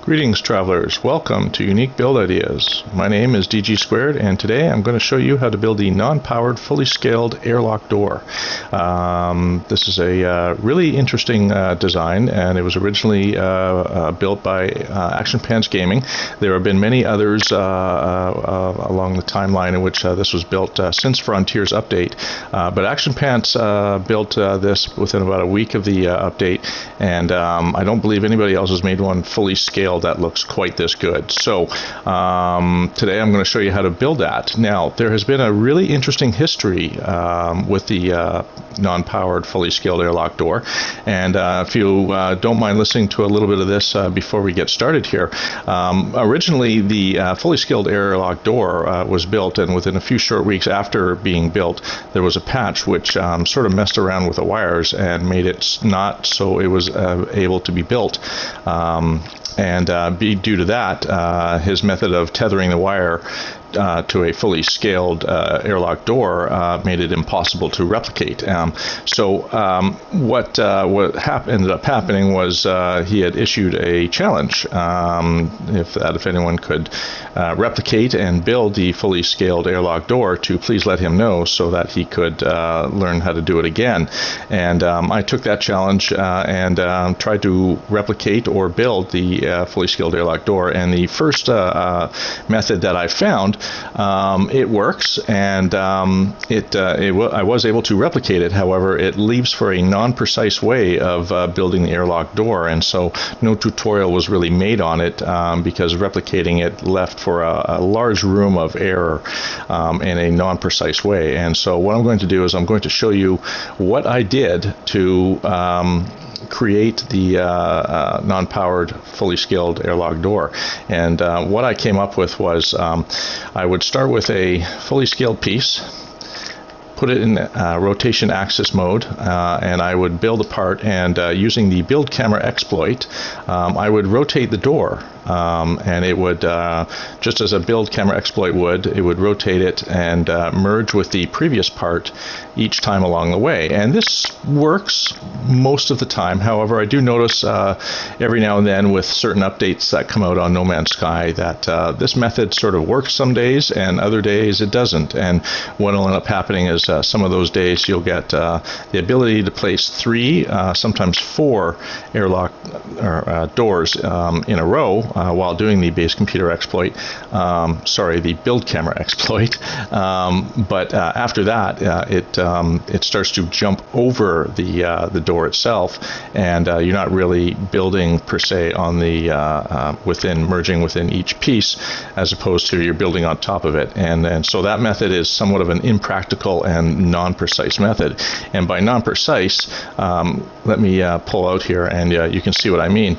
Greetings travelers, welcome to Unique Build Ideas. My name is DG Squared and today I'm going to show you how to build the non-powered fully scaled airlock door. This is a really interesting design, and it was originally built by Action Pants Gaming. There have been many others along the timeline in which this was built since Frontier's update, but Action Pants built this within about a week of the update, and I don't believe anybody else has made one fully scaled that looks quite this good. So today I'm going to show you how to build that. Now, there has been a really interesting history with the non-powered fully scaled airlock door, and if you don't mind listening to a little bit of this before we get started here. Originally the fully scaled airlock door was built, and within a few short weeks after being built there was a patch which sort of messed around with the wires and made it not so it was able to be built. Due to that, his method of tethering the wire to a fully scaled airlock door made it impossible to replicate. What ended up happening was he had issued a challenge if anyone could replicate and build the fully scaled airlock door, to please let him know so that he could learn how to do it again. And I took that challenge and tried to replicate or build the fully scaled airlock door. And the first method that I found, it works, and I was able to replicate it. However, it leaves for a non-precise way of building the airlock door, and so no tutorial was really made on it because replicating it left for a large room of error in a non-precise way. And so what I'm going to do is I'm going to show you what I did to create the non-powered fully scaled airlock door. And what I came up with was I would start with a fully scaled piece, put it in rotation axis mode, and I would build a part, and using the build camera exploit I would rotate the door, and it would just as a build camera exploit would, it would rotate it and merge with the previous part each time along the way. And this works most of the time. However, I do notice every now and then with certain updates that come out on No Man's Sky that this method sort of works some days and other days it doesn't. And what will end up happening is some of those days you'll get the ability to place 3, sometimes 4 airlock doors in a row while doing the base computer exploit, the build camera exploit, but after that it starts to jump over the door itself, and you're not really building per se on the merging within each piece, as opposed to you're building on top of it. And so that method is somewhat of an impractical and non-precise method. And by non-precise, let me pull out here and you can see what I mean.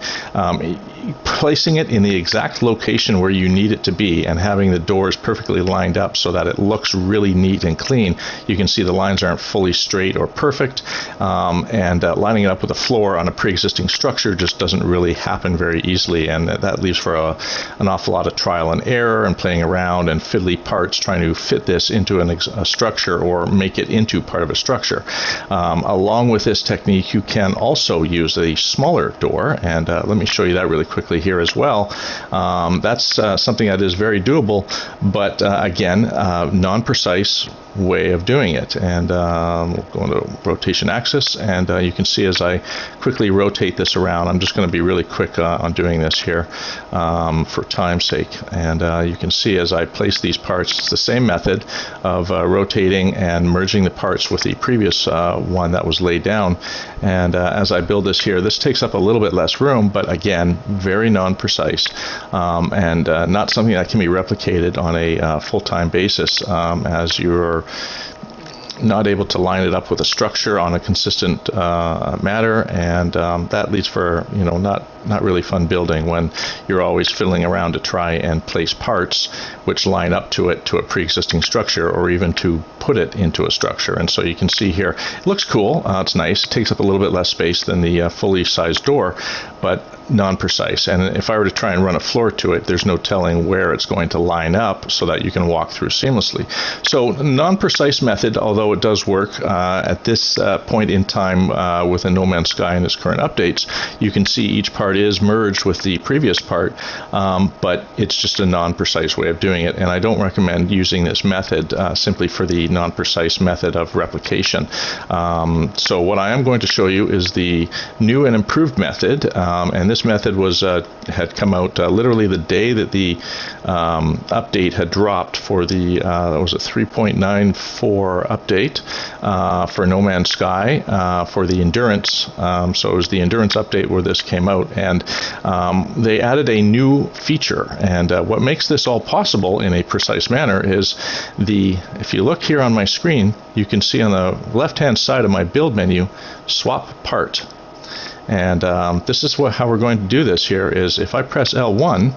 Placing it in the exact location where you need it to be and having the doors perfectly lined up so that it looks really neat and clean. You can see the lines aren't fully straight or perfect, and lining it up with a floor on a pre-existing structure just doesn't really happen very easily, and that leaves for an awful lot of trial and error and playing around and fiddly parts trying to fit this into a structure or make it into part of a structure. Along with this technique, you can also use a smaller door, and let me show you that really quickly here as well. That's something that is very doable, but again, non-precise way of doing it. And we'll go into rotation axis, and you can see as I quickly rotate this around, I'm just going to be really quick on doing this here for time's sake. And you can see as I place these parts, it's the same method of rotating and merging the parts with the previous one that was laid down. And as I build this here, this takes up a little bit less room, but again, very non-precise, and not something that can be replicated on a full-time basis, as you're not able to line it up with a structure on a consistent manner, and that leads for not really fun building when you're always fiddling around to try and place parts which line up to it, to a pre-existing structure, or even to put it into a structure. And so you can see here, it looks cool, it's nice, it takes up a little bit less space than the fully sized door, but non-precise, and if I were to try and run a floor to it, there's no telling where it's going to line up so that you can walk through seamlessly. So non-precise method, although it does work at this point in time with a No Man's Sky and its current updates, you can see each part is merged with the previous part, but it's just a non-precise way of doing it, and I don't recommend using this method simply for the non-precise method of replication. So what I am going to show you is the new and improved method, and this method was had come out literally the day that the update had dropped for the was it 3.94 update for No Man's Sky for the Endurance. So it was the Endurance update where this came out, and they added a new feature. And what makes this all possible in a precise manner is if you look here on my screen, you can see on the left-hand side of my build menu, swap part. And this is how we're going to do this here is if I press L1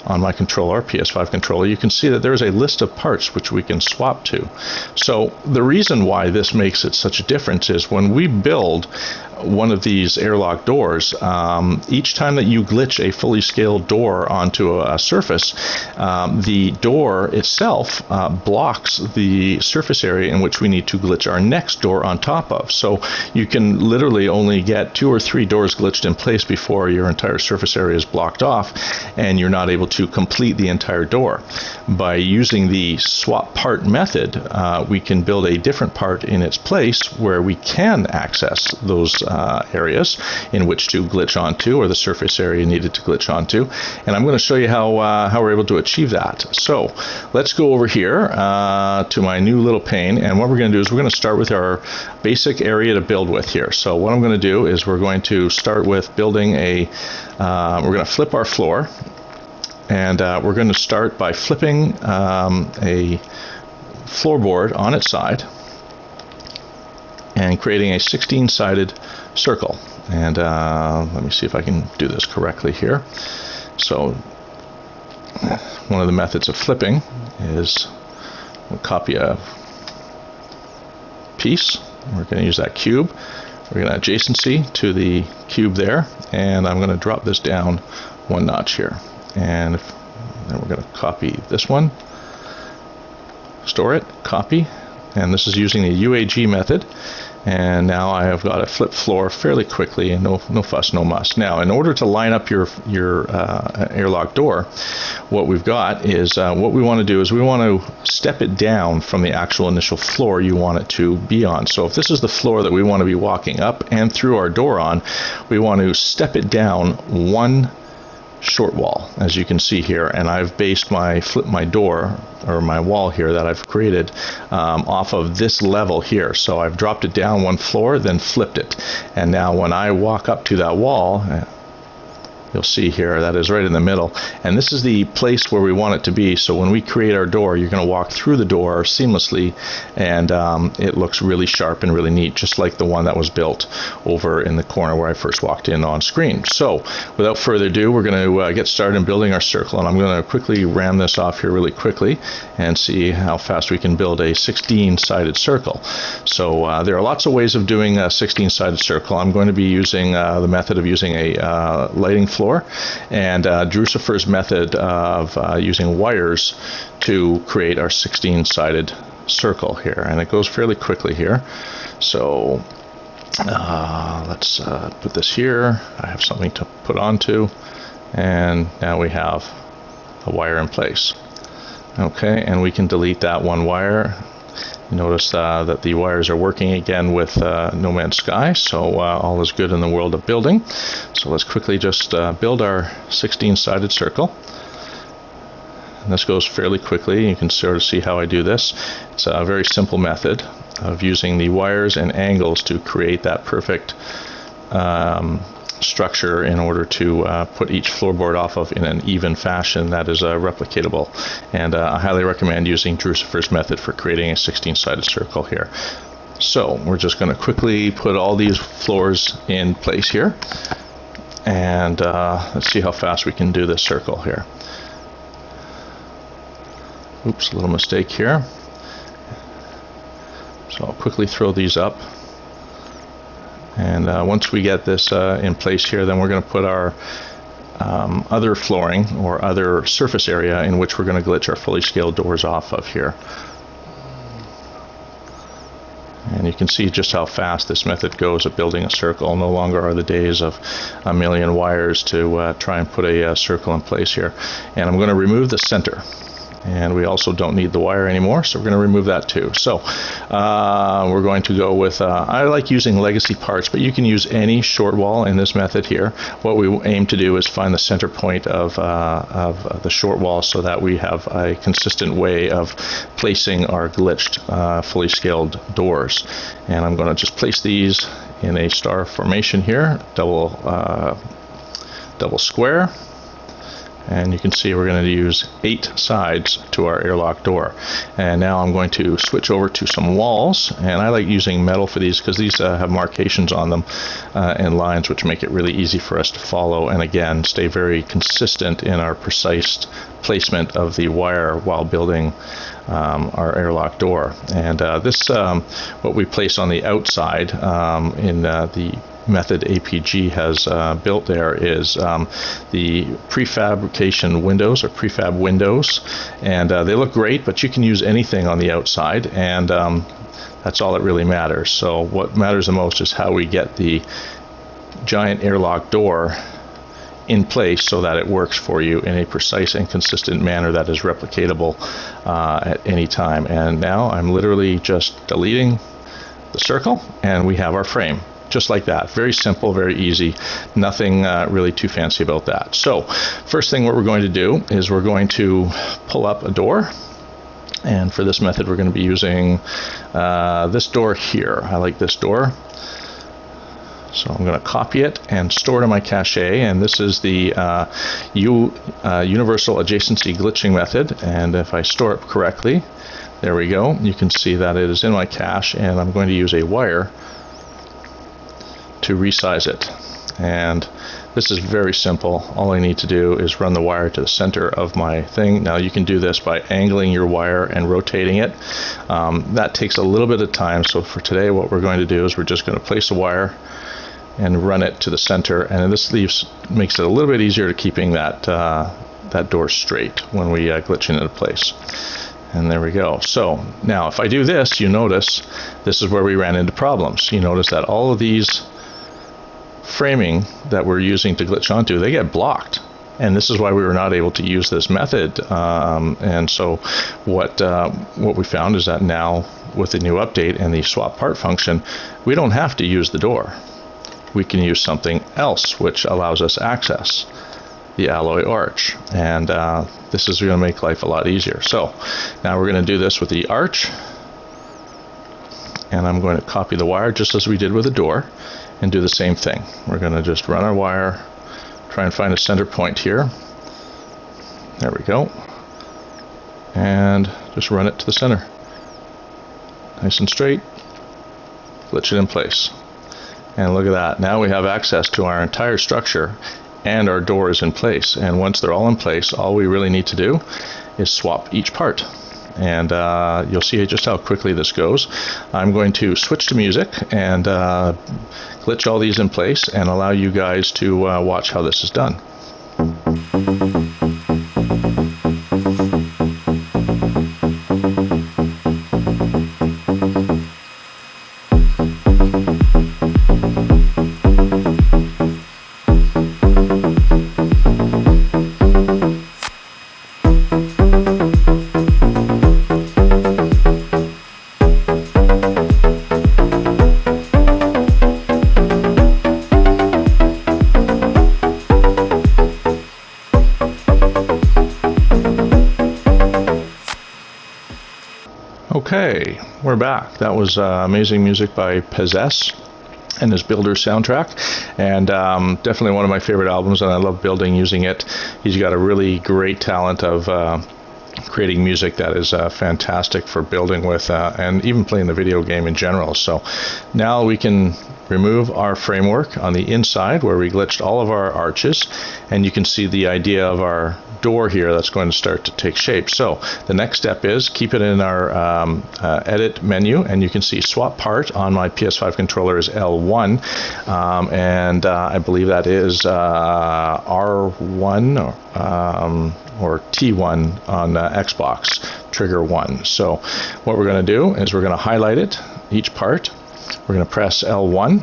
on my controller, PS5 controller, you can see that there's a list of parts which we can swap to. So the reason why this makes it such a difference is when we build one of these airlock doors, each time that you glitch a fully scaled door onto a surface, the door itself blocks the surface area in which we need to glitch our next door on top of. So you can literally only get 2 or 3 doors glitched in place before your entire surface area is blocked off, and you're not able to complete the entire door. By using the swap part method, we can build a different part in its place where we can access those areas in which to glitch onto, or the surface area needed to glitch onto, and I'm going to show you how we're able to achieve that. So let's go over here to my new little pane, and what we're going to do is we're going to start with our basic area to build with here. So what I'm going to do is we're going to start with building we're going to flip our floor, and we're going to start by flipping a floorboard on its side and creating a 16-sided circle. And let me see if I can do this correctly here. So one of the methods of flipping is we'll copy a piece. We're going to use that cube. We're going to adjacency to the cube there, and I'm going to drop this down 1 notch here. And then we're going to copy this one, store it, copy, and this is using the UAG method. And now I have got a flip floor fairly quickly, and no fuss, no muss. Now, in order to line up your airlock door, what we've got is what we want to do is we want to step it down from the actual initial floor you want it to be on. So if this is the floor that we want to be walking up and through our door on, we want to step it down 1 short wall, as you can see here, and I've based my door or my wall here that I've created off of this level here. So I've dropped it down 1 floor, then flipped it, and now when I walk up to that wall, you'll see here that is right in the middle, and this is the place where we want it to be. So when we create our door, you're going to walk through the door seamlessly, and it looks really sharp and really neat, just like the one that was built over in the corner where I first walked in on screen. So without further ado, we're going to get started in building our circle, and I'm going to quickly ram this off here really quickly and see how fast we can build a 16-sided circle. So there are lots of ways of doing a 16-sided circle. I'm going to be using the method of using a lighting floor, and Drucifer's method of using wires to create our 16-sided circle here, and it goes fairly quickly here. So let's put this here. I have something to put onto, and now we have a wire in place. Okay, and we can delete that 1 wire. Notice that the wires are working again with No Man's Sky, so all is good in the world of building. So let's quickly just build our 16-sided circle. And this goes fairly quickly. You can sort of see how I do this. It's a very simple method of using the wires and angles to create that perfect structure in order to put each floorboard off of in an even fashion that is replicatable. And I highly recommend using Drucifer's method for creating a 16-sided circle here. So we're just going to quickly put all these floors in place here, and let's see how fast we can do this circle here. Oops, a little mistake here. So I'll quickly throw these up, And once we get this in place here, then we're going to put our other flooring or other surface area in which we're going to glitch our fully scaled doors off of here. And you can see just how fast this method goes of building a circle. No longer are the days of a million wires to try and put a circle in place here. And I'm going to remove the center. And we also don't need the wire anymore, so we're going to remove that too. So we're going to go with, I like using legacy parts, but you can use any short wall in this method here. What we aim to do is find the center point of the short wall so that we have a consistent way of placing our glitched fully scaled doors. And I'm going to just place these in a star formation here, double square. And you can see we're going to use 8 sides to our airlock door. And now I'm going to switch over to some walls, and I like using metal for these because these have markations on them and lines which make it really easy for us to follow, and again stay very consistent in our precise placement of the wire while building our airlock door. And this what we place on the outside in the method APG has built there is the prefabrication windows or prefab windows, and they look great, but you can use anything on the outside, and that's all that really matters. So what matters the most is how we get the giant airlock door in place so that it works for you in a precise and consistent manner that is replicatable at any time. And now I'm literally just deleting the circle, and we have our frame. Just like that. Very simple, very easy. Nothing really too fancy about that. So first thing what we're going to do is we're going to pull up a door. And for this method, we're going to be using this door here. I like this door. So I'm going to copy it and store it in my cache. And this is the universal adjacency glitching method. And if I store it correctly, there we go. You can see that it is in my cache, and I'm going to use a wire to resize it. And this is very simple. All I need to do is run the wire to the center of my thing. Now you can do this by angling your wire and rotating it. That takes a little bit of time, so for today what we're going to do is we're just going to place a wire and run it to the center, and this makes it a little bit easier to keeping that door straight when we glitch it into place. And there we go. So now if I do this, you notice this is where we ran into problems. You notice that all of these framing that we're using to glitch onto, they get blocked, and this is why we were not able to use this method. And so what we found is that now with the new update and the swap part function, we don't have to use the door. We can use something else which allows us access, the alloy arch, and this is going to make life a lot easier. So now we're going to do this with the arch, and I'm going to copy the wire just as we did with the door and do the same thing. We're going to just run our wire, try and find a center point here. There we go. And just run it to the center. Nice and straight. Glitch it in place. And look at that. Now we have access to our entire structure, and our door is in place. And once they're all in place, all we really need to do is swap each part. And you'll see just how quickly this goes. I'm going to switch to music and glitch all these in place and allow you guys to watch how this is done. Okay, we're back. That was amazing music by PEZ-S and his Builder soundtrack, and definitely one of my favorite albums, and I love building using it. He's got a really great talent of creating music that is fantastic for building with and even playing the video game in general. So now we can remove our framework on the inside where we glitched all of our arches, and you can see the idea of our door here that's going to start to take shape. So the next step is keep it in our edit menu, and you can see swap part on my PS5 controller is L1, and I believe that is R1 or T1 on Xbox, trigger 1. So what we're going to do is we're going to highlight it, each part. We're going to press L1,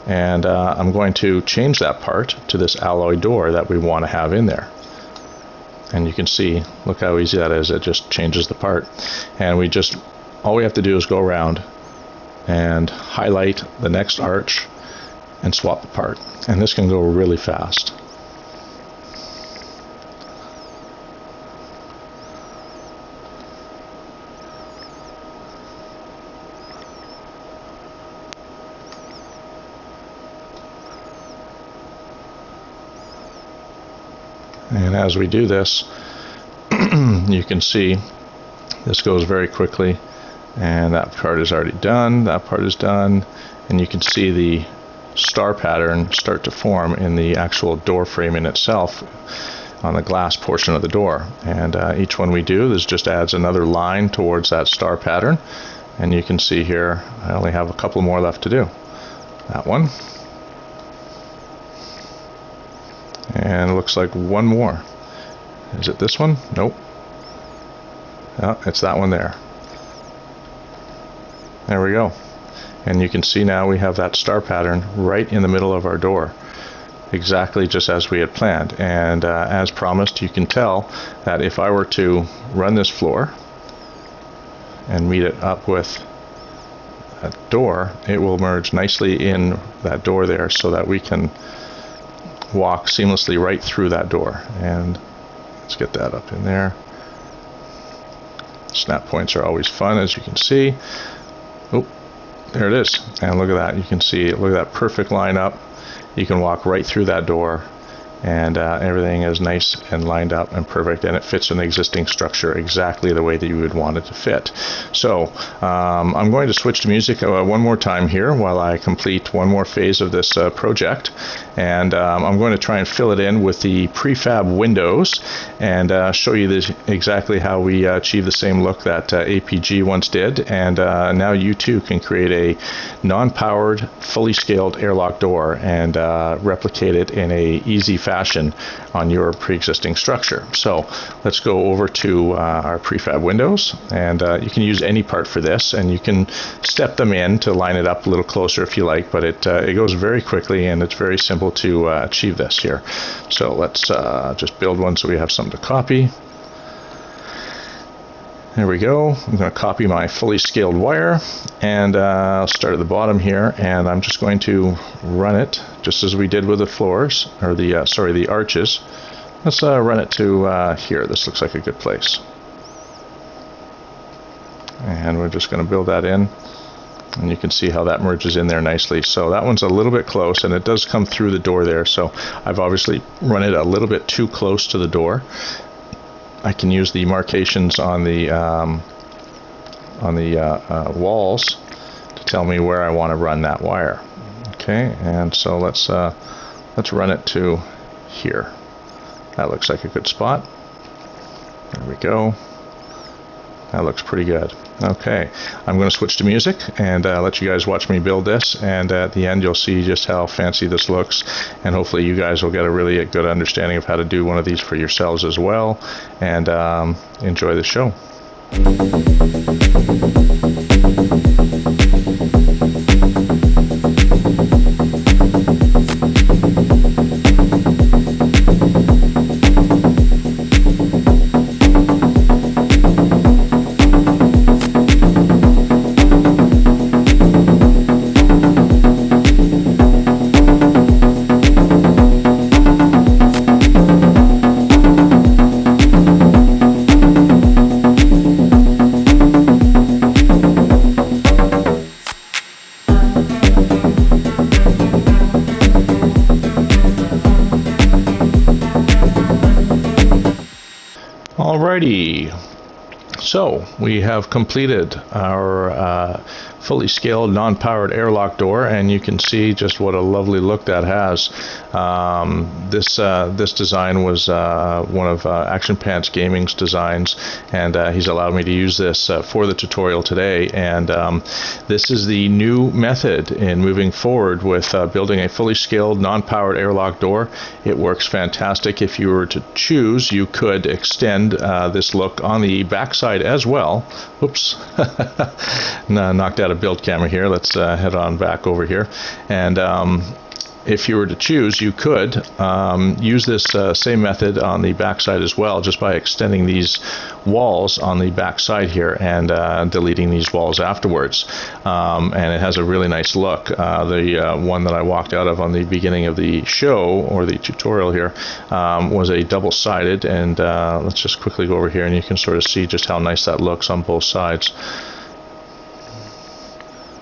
and I'm going to change that part to this alloy door that we want to have in there. And you can see, look how easy that is. It just changes the part. And all we have to do is go around and highlight the next arch and swap the part. And this can go really fast. And as we do this, you can see this goes very quickly, and that part is already done, that part is done, and you can see the star pattern start to form in the actual door frame in itself on the glass portion of the door. And each one we do, this just adds another line towards that star pattern, and you can see here I only have a couple more left to do. That one. And it looks like one more. Is it this one? Nope. Oh, it's that one there. There we go. And you can see now we have that star pattern right in the middle of our door. Exactly just as we had planned. And as promised, you can tell that if I were to run this floor and meet it up with that door, it will merge nicely in that door there so that we can walk seamlessly right through that door. And let's get that up in there. Snap points are always fun, as you can see. Oh, there it is. And look at that. You can see, look at that perfect line up. You can walk right through that door, and everything is nice and lined up and perfect, and it fits in the existing structure exactly the way that you would want it to fit. So I'm going to switch to music one more time here while I complete one more phase of this project, and I'm going to try and fill it in with the prefab windows and show you exactly how we achieve the same look that APG once did, and now you too can create a non-powered, fully scaled airlock door and replicate it in a easy fashion on your pre-existing structure. So let's go over to our prefab windows, and you can use any part for this, and you can step them in to line it up a little closer if you like, but it goes very quickly and it's very simple to achieve this here. So let's just build one so we have something to copy. There we go. I'm going to copy my fully scaled wire, and I'll start at the bottom here, and I'm just going to run it just as we did with the floors, or the arches. Let's run it to here. This looks like a good place. And we're just going to build that in, and you can see how that merges in there nicely. So that one's a little bit close, and it does come through the door there, so I've obviously run it a little bit too close to the door. I can use the markations on the walls to tell me where I want to run that wire. Okay, and so let's run it to here. That looks like a good spot. There we go. That looks pretty good. Okay, I'm going to switch to music and let you guys watch me build this, and at the end you'll see just how fancy this looks, and hopefully you guys will get a really good understanding of how to do one of these for yourselves as well, and enjoy the show. Alrighty, So we have completed our fully scaled non-powered airlock door, and you can see just what a lovely look that has. This design was one of Action Pants Gaming's designs, and he's allowed me to use this for the tutorial today. And this is the new method in moving forward with building a fully scaled non-powered airlock door. It works fantastic. If you were to choose, you could extend this look on the backside as well. Oops, knocked out a build camera here. Let's head on back over here. And if you were to choose, you could use this same method on the backside as well, just by extending these walls on the backside here and deleting these walls afterwards. And it has a really nice look. The one that I walked out of on the beginning of the show, or the tutorial here, was a double-sided, and let's just quickly go over here and you can sort of see just how nice that looks on both sides.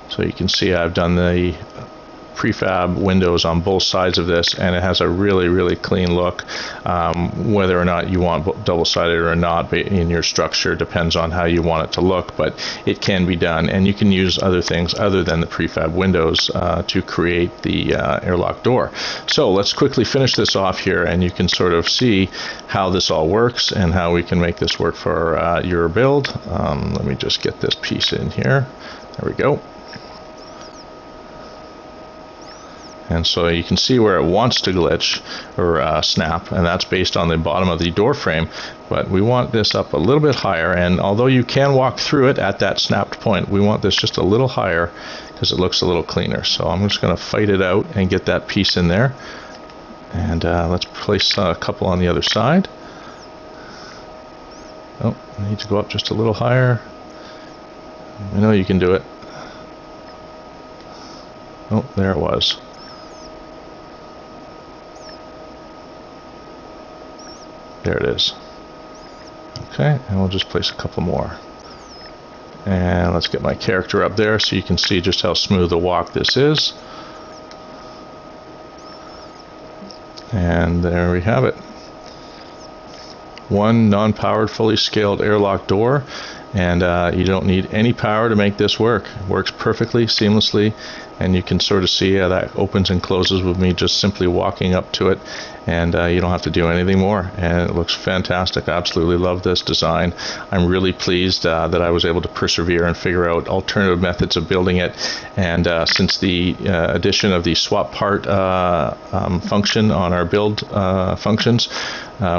So you can see I've done the prefab windows on both sides of this, and it has a really clean look. Whether or not you want double-sided or not in your structure depends on how you want it to look, but it can be done, and you can use other things other than the prefab windows to create the airlock door. So let's quickly finish this off here, and you can sort of see how this all works and how we can make this work for your build. Let me just get this piece in here. There we go. And so you can see where it wants to glitch or snap, and that's based on the bottom of the door frame. But we want this up a little bit higher, and although you can walk through it at that snapped point, we want this just a little higher because it looks a little cleaner. So I'm just going to fight it out and get that piece in there. And let's place a couple on the other side. Oh, I need to go up just a little higher. I know you can do it. Oh, there it was. There it is. Okay, and we'll just place a couple more. And let's get my character up there so you can see just how smooth a walk this is. And there we have it. One non-powered, fully scaled airlock door. And you don't need any power to make this work. It works perfectly, seamlessly, and you can sort of see how that opens and closes with me just simply walking up to it, and you don't have to do anything more, and it looks fantastic. I absolutely love this design. I'm really pleased that I was able to persevere and figure out alternative methods of building it, and since the addition of the swap part function on our build functions,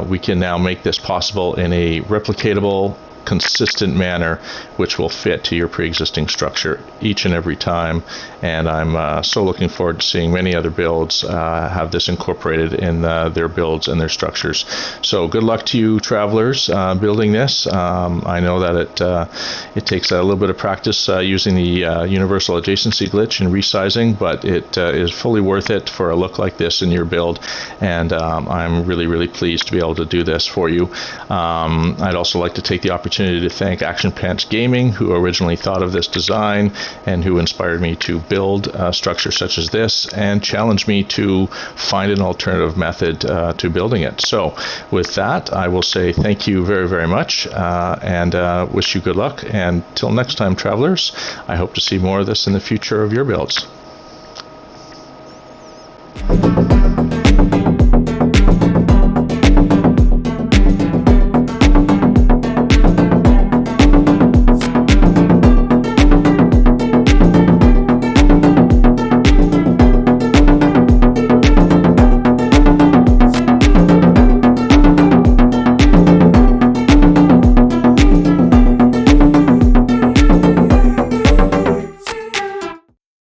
we can now make this possible in a replicatable, consistent manner, which will fit to your pre-existing structure each and every time. And I'm so looking forward to seeing many other builds have this incorporated in their builds and their structures. So good luck to you, travelers, building this. I know that it takes a little bit of practice using the universal adjacency glitch and resizing, but it is fully worth it for a look like this in your build, and I'm really pleased to be able to do this for you. I'd also like to take the opportunity to thank Action Pants Gaming, who originally thought of this design and who inspired me to build a structure such as this and challenged me to find an alternative method to building it. So with that, I will say thank you very much, and wish you good luck. And till next time, travelers, I hope to see more of this in the future of your builds.